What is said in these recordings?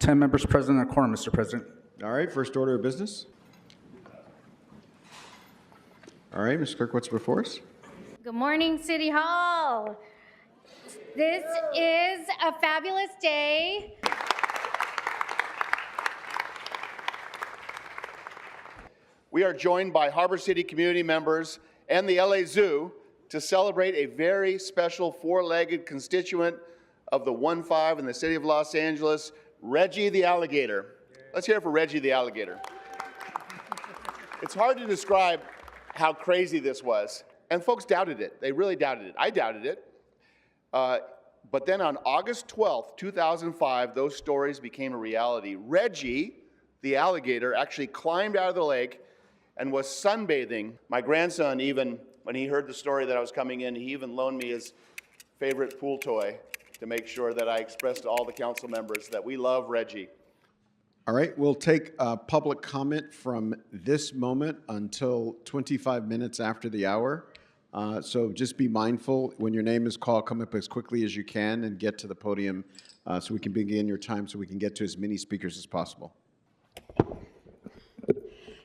10 members present and a quorum, Mr. President. All right, first order of business. All right, Ms. Clerk, what's before us? Good morning, City Hall. This is a fabulous day. We are joined by Harbor City community members and the LA Zoo to celebrate a very special four-legged constituent of the 1-5 in the city of Los Angeles, Reggie the Alligator. Let's hear it for Reggie the Alligator. It's hard to describe how crazy this was. And folks doubted it. They really doubted it. I doubted it. But then on August 12th, 2005, those stories became a reality. Reggie, the alligator, actually climbed out of the lake and was sunbathing. My grandson, even when he heard the story that I was coming in, he even loaned me his favorite pool toy to make sure that I expressed to all the council members that we love Reggie. All right, we'll take public comment from this moment until 25 minutes after the hour. So just be mindful when your name is called, come up as quickly as you can and get to the podium so we can begin your time so we can get to as many speakers as possible.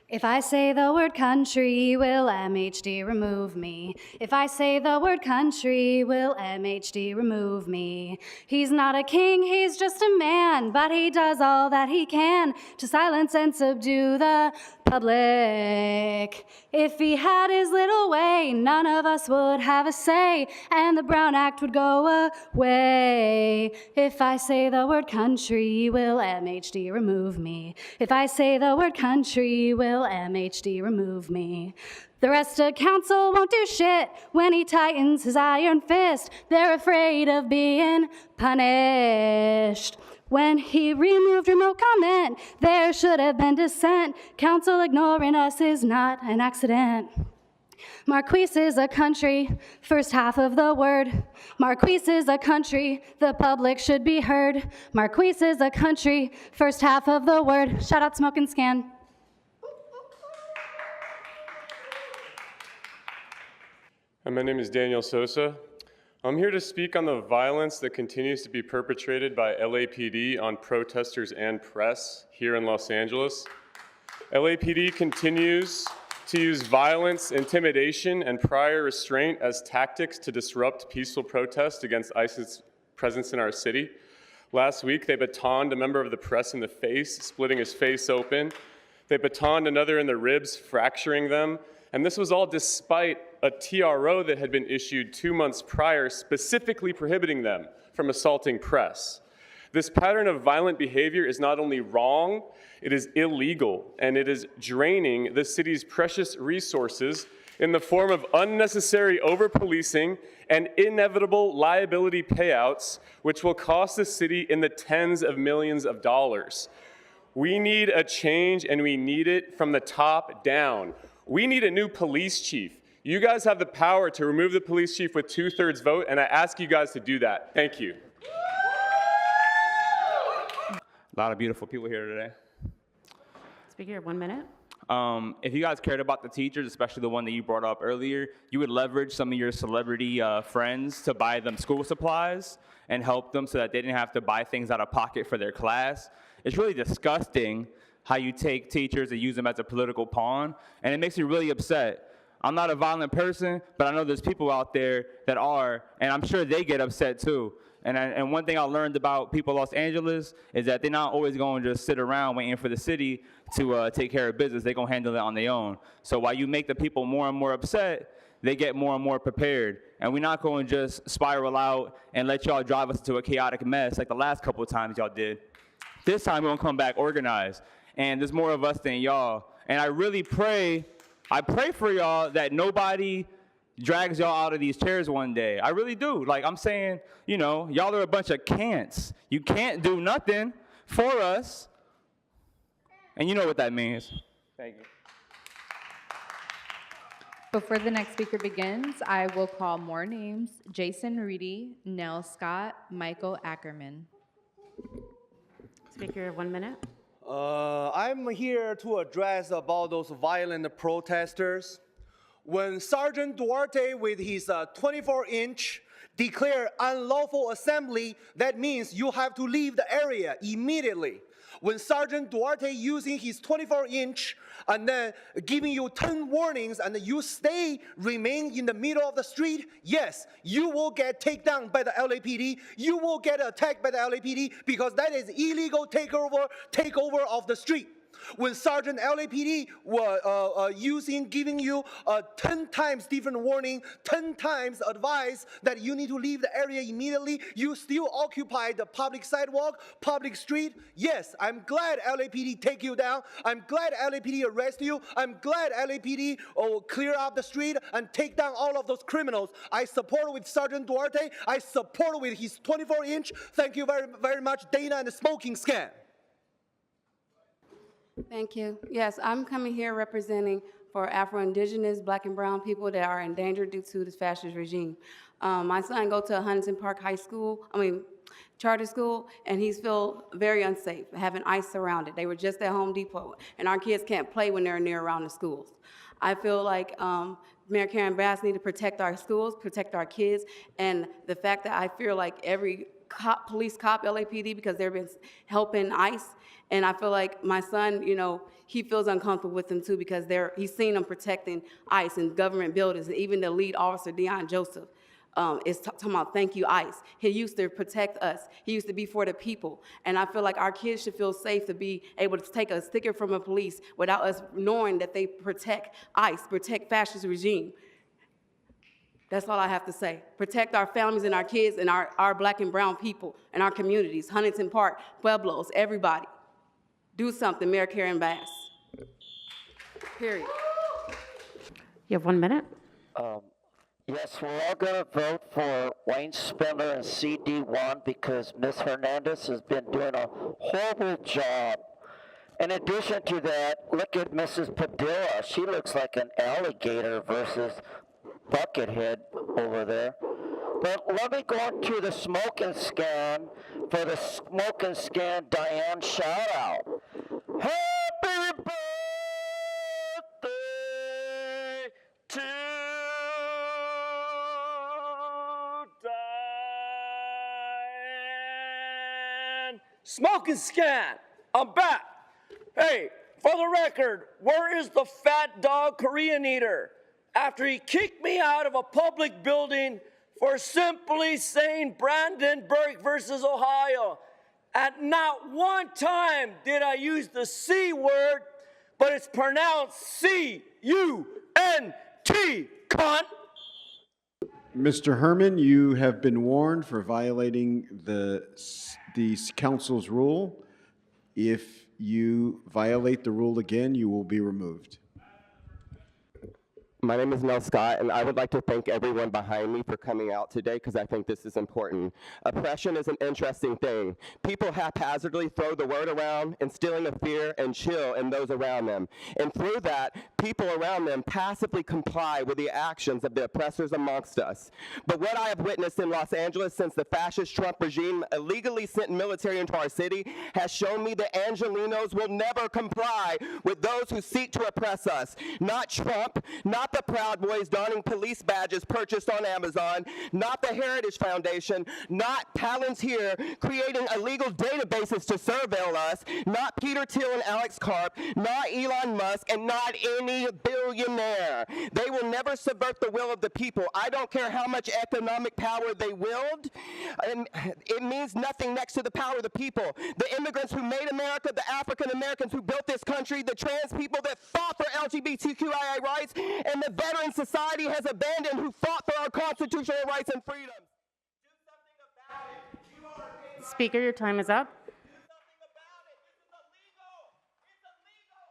If I say the word country, will MHD remove me? If I say the word country, will MHD remove me? He's not a king, he's just a man, but he does all that he can to silence and subdue the public. If he had his little way, none of us would have a say, and the Brown Act would go away. If I say the word country, will MHD remove me? If I say the word country, will MHD remove me? The rest of council won't do shit when he tightens his iron fist. They're afraid of being punished. When he removed remote comment, there should have been dissent. Council ignoring us is not an accident. Marquise is a country, first half of the word. Marquise is a country, the public should be heard. Marquise is a country, first half of the word. Shout out Smoke and Scan. My name is Daniel Sosa. I'm here to speak on the violence that continues to be perpetrated by LAPD on protesters and press here in Los Angeles. LAPD continues to use violence, intimidation, and prior restraint as tactics to disrupt peaceful protest against ICE's presence in our city. Last week, they batoned a member of the press in the face, splitting his face open. They batoned another in the ribs, fracturing them. And this was all despite a TRO that had been issued 2 months prior specifically prohibiting them from assaulting press. This pattern of violent behavior is not only wrong, it is illegal, and it is draining the city's precious resources in the form of unnecessary over-policing and inevitable liability payouts, which will cost the city in the tens of millions of dollars. We need a change, and we need it from the top down. We need a new police chief. You guys have the power to remove the police chief with 2/3 vote, and I ask you guys to do that. Thank you. A lot of beautiful people here today. Speaker, 1 minute. If you guys cared about the teachers, especially the one that you brought up earlier, you would leverage some of your celebrity friends to buy them school supplies and help them so that they didn't have to buy things out of pocket for their class. It's really disgusting how you take teachers and use them as a political pawn, and it makes me really upset. I'm not a violent person, but I know there's people out there that are, and I'm sure they get upset too. And one thing I learned about people in Los Angeles is that they're not always going to just sit around waiting for the city to take care of business. They're going to handle it on their own. So while you make the people more and more upset, they get more and more prepared. And we're not going to just spiral out and let y'all drive us into a chaotic mess like the last couple of times y'all did. This time we're going to come back organized. And there's more of us than y'all. And I really pray, for y'all that nobody drags y'all out of these chairs one day. I really do. Like I'm saying, you know, y'all are a bunch of can'ts. You can't do nothing for us. And you know what that means. Thank you. Before the next speaker begins, I will call more names. Jason Reedy, Nell Scott, Michael Ackerman. Speaker, 1 minute. I'm here to address about those violent protesters. When Sergeant Duarte with his 24-inch declare unlawful assembly, that means you have to leave the area immediately. When Sergeant Duarte using his 24-inch and then giving you 10 warnings and you remain in the middle of the street, yes, you will get taken down by the LAPD. You will get attacked by the LAPD because that is illegal takeover of the street. When Sergeant LAPD was giving you 10 times different warning, 10 times advice that you need to leave the area immediately, you still occupy the public sidewalk, public street. Yes, I'm glad LAPD take you down. I'm glad LAPD arrest you. I'm glad LAPD clear up the street and take down all of those criminals. I support with Sergeant Duarte. I support with his 24-inch. Thank you very, very much, Dana and the smoking scam. Thank you. Yes, I'm coming here representing for Afro-Indigenous, Black and Brown people that are endangered due to this fascist regime. My son goes to Huntington Park charter school, and he's feel very unsafe, having ICE surrounded. They were just at Home Depot, and our kids can't play when they're near around the schools. I feel like Mayor Karen Bass need to protect our schools, protect our kids, and the fact that I feel like every police cop, LAPD, because they've been helping ICE. And I feel like my son, he feels uncomfortable with them too because he's seen them protecting ICE and government buildings. And even the lead officer, Deion Joseph, is talking about thank you, ICE. He used to protect us. He used to be for the people. And I feel like our kids should feel safe to be able to take a sticker from a police without us knowing that they protect ICE, protect fascist regime. That's all I have to say. Protect our families and our kids and our Black and brown people and our communities, Huntington Park, Pueblos, everybody. Do something, Mayor Karen Bass. Period. You have 1 minute. Yes, we're all going to vote for Wayne Spindler and CD1 because Ms. Hernandez has been doing a horrible job. In addition to that, look at Mrs. Padilla. She looks like an alligator versus Buckethead over there. But let me go into the smoke and scan for the smoke and scan Diane shout out. Happy birthday to Diane. Smoke and scan. I'm back. Hey, for the record, where is the fat dog Korean eater? After he kicked me out of a public building for simply saying Brandenburg versus Ohio. At not one time did I use the C word, but it's pronounced C-U-N-T, cunt. Mr. Herman, you have been warned for violating the council's rule. If you violate the rule again, you will be removed. My name is Nell Scott, and I would like to thank everyone behind me for coming out today because I think this is important. Oppression is an interesting thing. People haphazardly throw the word around, instilling a fear and chill in those around them. And through that, people around them passively comply with the actions of the oppressors amongst us. But what I have witnessed in Los Angeles since the fascist Trump regime illegally sent military into our city has shown me that Angelenos will never comply with those who seek to oppress us. Not Trump, not the Proud Boys donning police badges purchased on Amazon, not the Heritage Foundation, not Palantir creating illegal databases to surveil us, not Peter Thiel and Alex Karp, not Elon Musk, and not any billionaire. They will never subvert the will of the people. I don't care how much economic power they wield. It means nothing next to the power of the people. The immigrants who made America, the African Americans who built this country, the trans people that fought for LGBTQIA rights, and the veteran society has abandoned who fought for our constitutional rights and freedoms. Do something about it. Speaker, your time is up. Do something about it. This is illegal. It's illegal.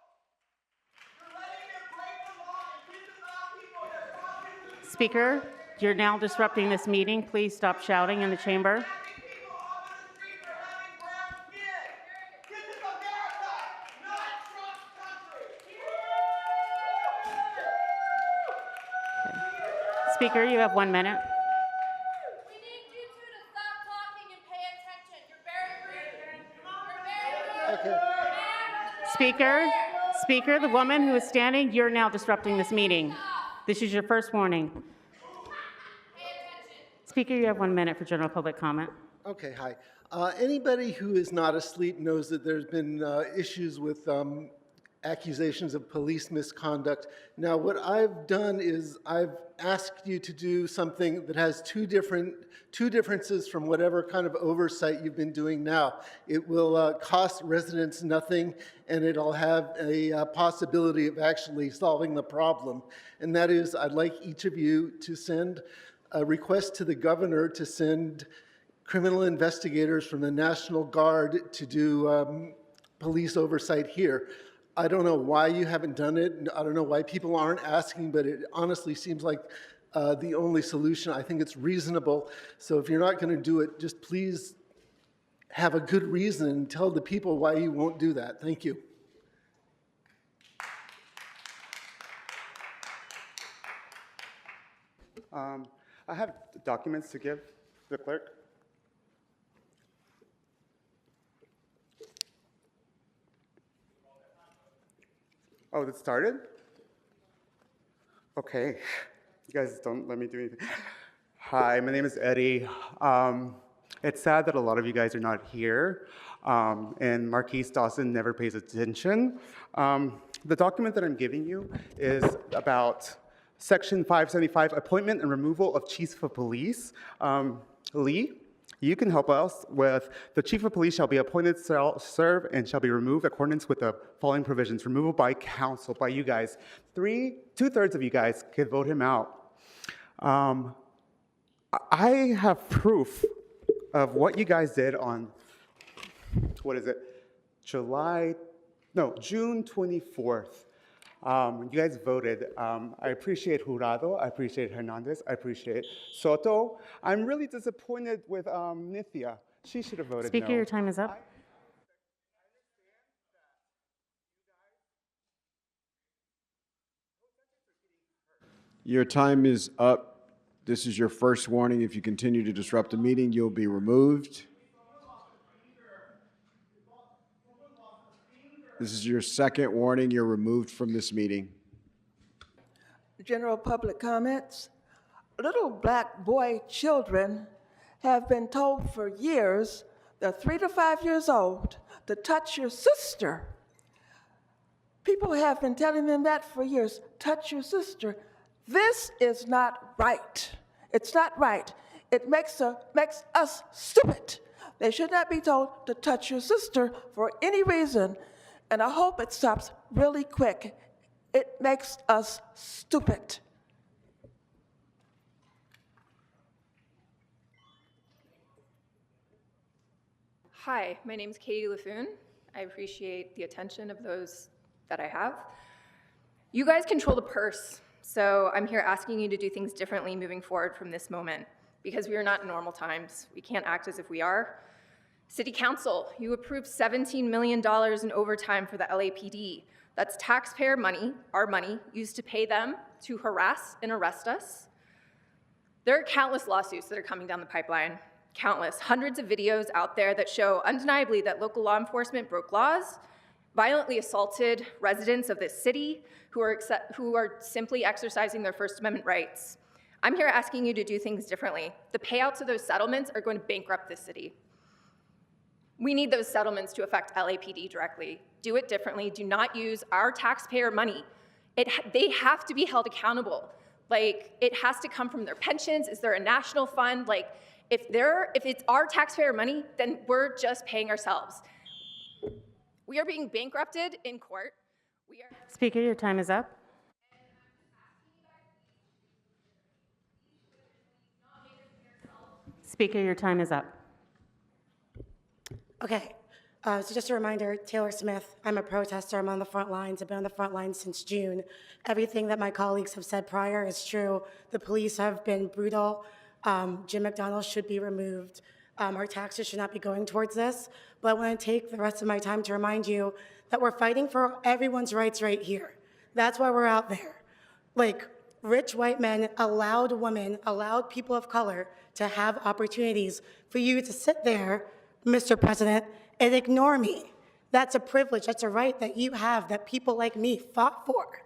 You're letting them break the law and disallow people that prostitute. Speaker, you're now disrupting this meeting. Please stop shouting in the chamber. People on the street for having brown skin. This is America, not Trump's country. Speaker, you have 1 minute. We need you two to stop talking and pay attention. You're very rude. You're very rude. Speaker, the woman who is standing, you're now disrupting this meeting. This is your first warning. Pay attention. Speaker, you have 1 minute for general public comment. Okay, hi. Anybody who is not asleep knows that there's been issues with accusations of police misconduct. Now, what I've done is I've asked you to do something that has two differences from whatever kind of oversight you've been doing now. It will cost residents nothing, and it'll have a possibility of actually solving the problem. And that is, I'd like each of you to send a request to the governor to send criminal investigators from the National Guard to do police oversight here. I don't know why you haven't done it. I don't know why people aren't asking, but it honestly seems like the only solution. I think it's reasonable. So if you're not going to do it, just please have a good reason and tell the people why you won't do that. Thank you. I have documents to give the clerk. Oh, it started? Okay. You guys don't let me do anything. Hi, my name is Eddie. It's sad that a lot of you guys are not here, and Harris-Dawson never pays attention. The document that I'm giving you is about Section 575, Appointment and Removal of Chiefs of Police. Lee, you can help us with the Chief of Police shall be appointed, serve, and shall be removed in accordance with the following provisions. Removal by council, by you guys. Two-thirds of you guys could vote him out. I have proof of what you guys did on, June 24th. You guys voted. I appreciate Jurado, I appreciate Hernandez, I appreciate Soto. I'm really disappointed with Nithya. She should have voted Speaker, no. your time is up. Your time is up. This is your first warning. If you continue to disrupt the meeting, you'll be removed. This is your second warning. You're removed from this meeting. General public comments. Little black boy children have been told for years, they're 3 to 5 years old, to touch your sister. People have been telling them that for years, touch your sister. This is not right. It's not right. It makes us stupid. They should not be told to touch your sister for any reason. And I hope it stops really quick. It makes us stupid. Hi, my name is Katie LaFoon. I appreciate the attention of those that I have. You guys control the purse, so I'm here asking you to do things differently moving forward from this moment, because we are not in normal times. We can't act as if we are. City Council, you approved $17 million in overtime for the LAPD. That's taxpayer money, our money, used to pay them to harass and arrest us. There are countless lawsuits that are coming down the pipeline, countless, hundreds of videos out there that show undeniably that local law enforcement broke laws, violently assaulted residents of this city who are simply exercising their First Amendment rights. I'm here asking you to do things differently. The payouts of those settlements are going to bankrupt this city. We need those settlements to affect LAPD directly. Do it differently. Do not use our taxpayer money. They have to be held accountable. Like, it has to come from their pensions. Is there a national fund? Like, if it's our taxpayer money, then we're just paying ourselves. We are being bankrupted in court. Speaker, your time is up. Speaker, your time is up. Okay, so just a reminder, Taylor Smith, I'm a protester, I'm on the front lines, I've been on the front lines since June. Everything that my colleagues have said prior is true. The police have been brutal. Jim McDonald should be removed. Our taxes should not be going towards this. But I want to take the rest of my time to remind you that we're fighting for everyone's rights right here. That's why we're out there. Like, rich white men allowed women, allowed people of color to have opportunities. For you to sit there, Mr. President, and ignore me. That's a privilege, that's a right that you have, that people like me fought for.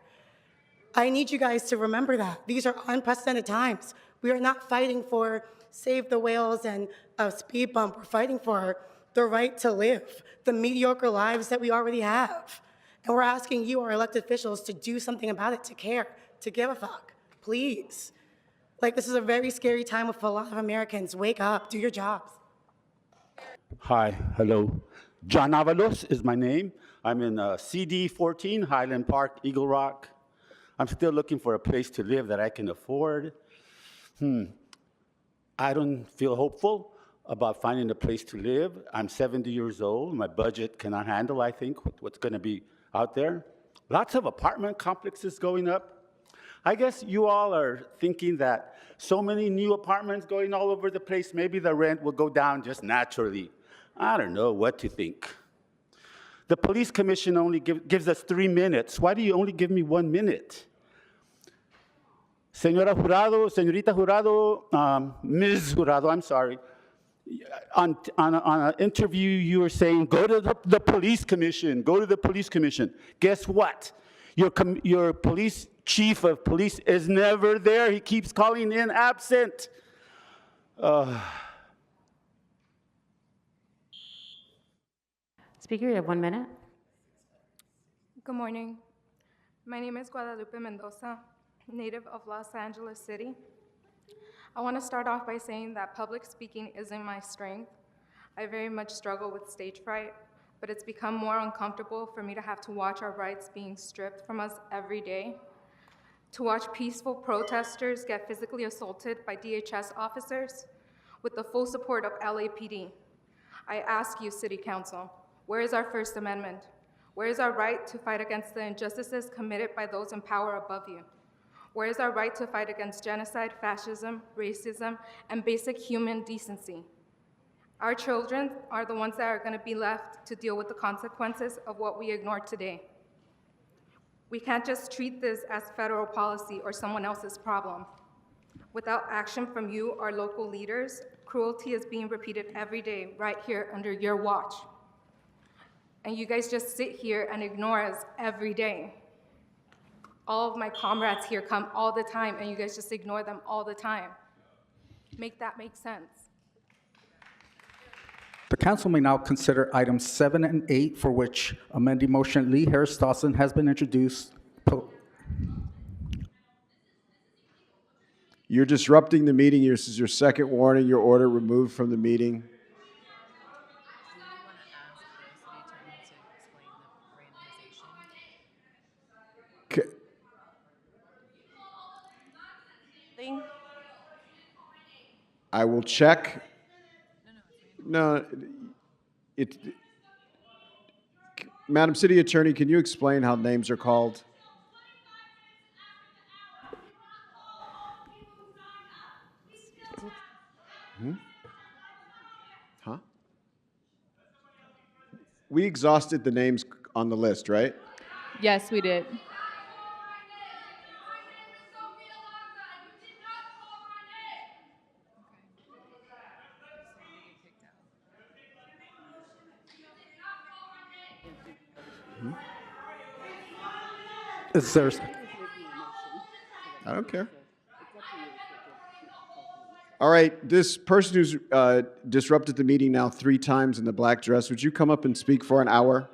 I need you guys to remember that. These are unprecedented times. We are not fighting for Save the Whales and Speed Bump. We're fighting for the right to live, the mediocre lives that we already have. And we're asking you, our elected officials, to do something about it, to care, to give a fuck. Please. Like, this is a very scary time for a lot of Americans. Wake up, do your jobs. Hi, hello. John Avalos is my name. I'm in CD 14, Highland Park, Eagle Rock. I'm still looking for a place to live that I can afford. I don't feel hopeful about finding a place to live. I'm 70 years old. My budget cannot handle, I think, what's going to be out there. Lots of apartment complexes going up. I guess you all are thinking that so many new apartments going all over the place, maybe the rent will go down just naturally. I don't know what to think. The police commission only gives us 3 minutes. Why do you only give me 1 minute? Señora Jurado, Señorita Jurado, Ms. Jurado, I'm sorry. On an interview, you were saying, go to the police commission, go to the police commission. Guess what? Your police chief of police is never there. He keeps calling in absent. Speaker, you have 1 minute. Good morning. My name is Guadalupe Mendoza, native of Los Angeles City. I want to start off by saying that public speaking isn't my strength. I very much struggle with stage fright, but it's become more uncomfortable for me to have to watch our rights being stripped from us every day, to watch peaceful protesters get physically assaulted by DHS officers with the full support of LAPD. I ask you, City Council, where is our First Amendment? Where is our right to fight against the injustices committed by those in power above you? Where is our right to fight against genocide, fascism, racism, and basic human decency? Our children are the ones that are going to be left to deal with the consequences of what we ignore today. We can't just treat this as federal policy or someone else's problem. Without action from you, our local leaders, cruelty is being repeated every day right here under your watch. And you guys just sit here and ignore us every day. All of my comrades here come all the time, and you guys just ignore them all the time. Make that make sense. The council may now consider items 7 and 8, for which amending motion Lee Harris-Dawson has been introduced. You're disrupting the meeting. This is your second warning. Your order removed from the meeting. I will check. No, Madam City Attorney, can you explain how names are called? Huh? We exhausted the names on the list, right? Yes, we did. Is there? I don't care. All right, this person who's disrupted the meeting now 3 times in the black dress, would you come up and speak for an hour?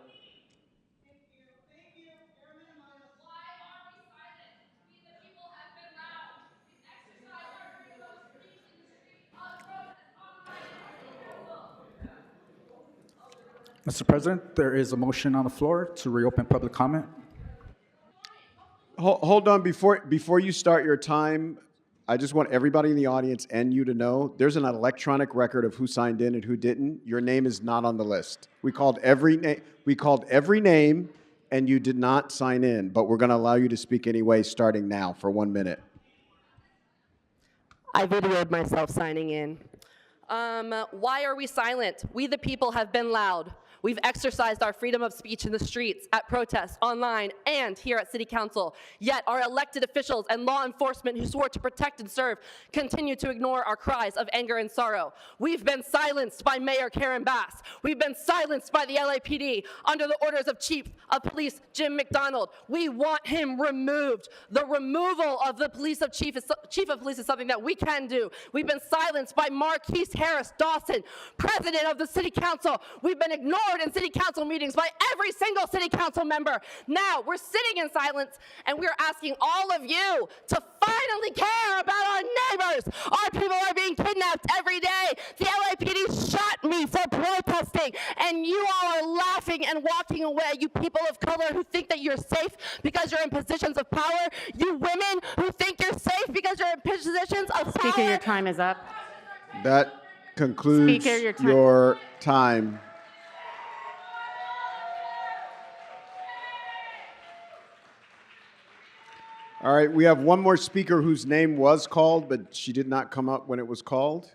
Mr. President, there is a motion on the floor to reopen public comment. Hold on, before you start your time, I just want everybody in the audience and you to know there's an electronic record of who signed in and who didn't. Your name is not on the list. We called every name and you did not sign in, but we're going to allow you to speak anyway starting now for 1 minute. I videoed myself signing in. Why are we silent? We the people have been loud. We've exercised our freedom of speech in the streets, at protests, online, and here at City Council. Yet our elected officials and law enforcement who swore to protect and serve continue to ignore our cries of anger and sorrow. We've been silenced by Mayor Karen Bass. We've been silenced by the LAPD under the orders of Chief of Police Jim McDonald. We want him removed. The removal of the Chief of Police is something that we can do. We've been silenced by Marquise Harris-Dawson, President of the City Council. We've been ignored in City Council meetings by every single City Council member. Now we're sitting in silence and we're asking all of you to finally care about our neighbors. Our people are being kidnapped every day. The LAPD shot me for protesting, and you all are laughing and walking away. You people of color who think that you're safe because you're in positions of power. You women who think you're safe because you're in positions of power. Speaker, your time is up. That concludes Speaker, your time. All right, we have one more speaker whose name was called, but she did not come up when it was called.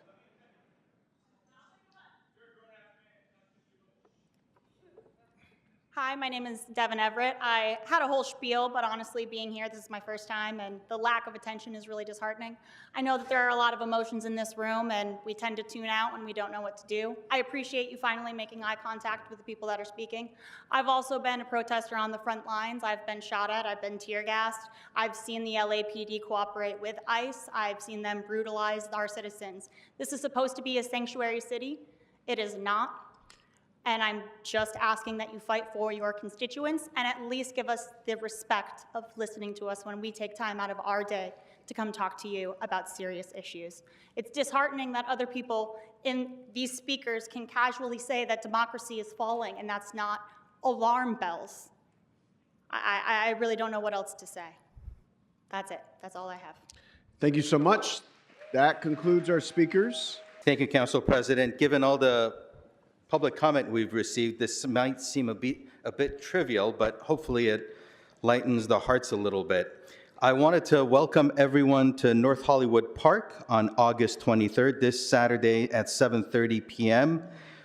Hi, my name is Devin Everett. I had a whole spiel, but honestly, being here, this is my first time, and the lack of attention is really disheartening. I know that there are a lot of emotions in this room, and we tend to tune out when we don't know what to do. I appreciate you finally making eye contact with the people that are speaking. I've also been a protester on the front lines. I've been shot at, I've been tear gassed. I've seen the LAPD cooperate with ICE. I've seen them brutalize our citizens. This is supposed to be a sanctuary city. It is not. And I'm just asking that you fight for your constituents and at least give us the respect of listening to us when we take time out of our day to come talk to you about serious issues. It's disheartening that other people in these speakers can casually say that democracy is falling, and that's not alarm bells. I really don't know what else to say. That's it. That's all I have. Thank you so much. That concludes our speakers. Thank you, Council President. Given all the public comment we've received, this might seem a bit trivial, but hopefully it lightens the hearts a little bit. I wanted to welcome everyone to North Hollywood Park on August 23rd, this Saturday at 7:30 p.m.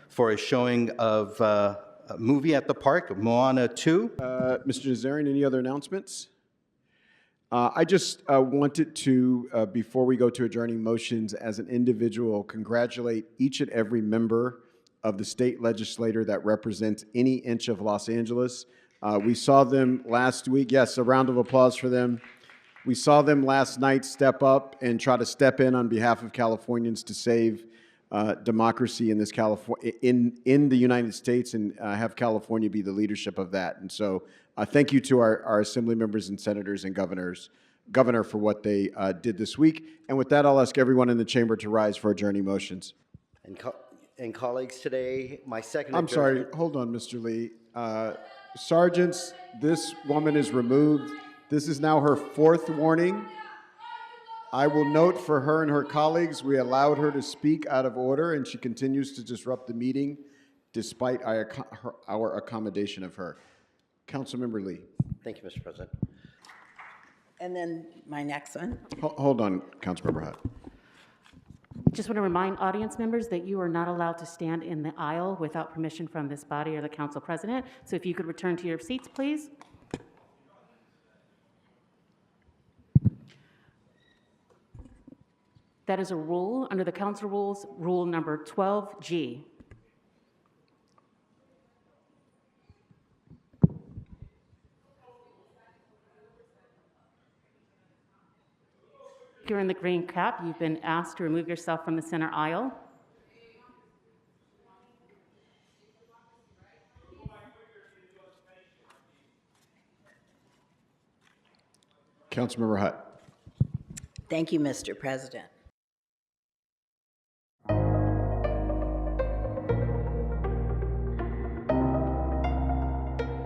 for a showing of a movie at the park, Moana 2. Mr. Nazarian, any other announcements? I just wanted to, before we go to adjourning motions, as an individual, congratulate each and every member of the state legislature that represents any inch of Los Angeles. We saw them last week. Yes, a round of applause for them. We saw them last night step up and try to step in on behalf of Californians to save democracy in this in the United States, and have California be the leadership of that. And so thank you to our assembly members and senators and governor for what they did this week. And with that, I'll ask everyone in the chamber to rise for adjourning motions. And colleagues, today, my second I'm sorry, hold on, Mr. Lee. Sergeants, this woman is removed. This is now her fourth warning. I will note for her and her colleagues, we allowed her to speak out of order, and she continues to disrupt the meeting despite our accommodation of her. Councilmember Lee. Thank you, Mr. President. And then my next one. Hold on, Councilmember Hutt. Just want to remind audience members that you are not allowed to stand in the aisle without permission from this body or the council president. So if you could return to your seats, please. That is a rule under the council rules, rule number 12G. You're in the green cap. You've been asked to remove yourself from the center aisle. Councilmember Hutt. Thank you, Mr. President.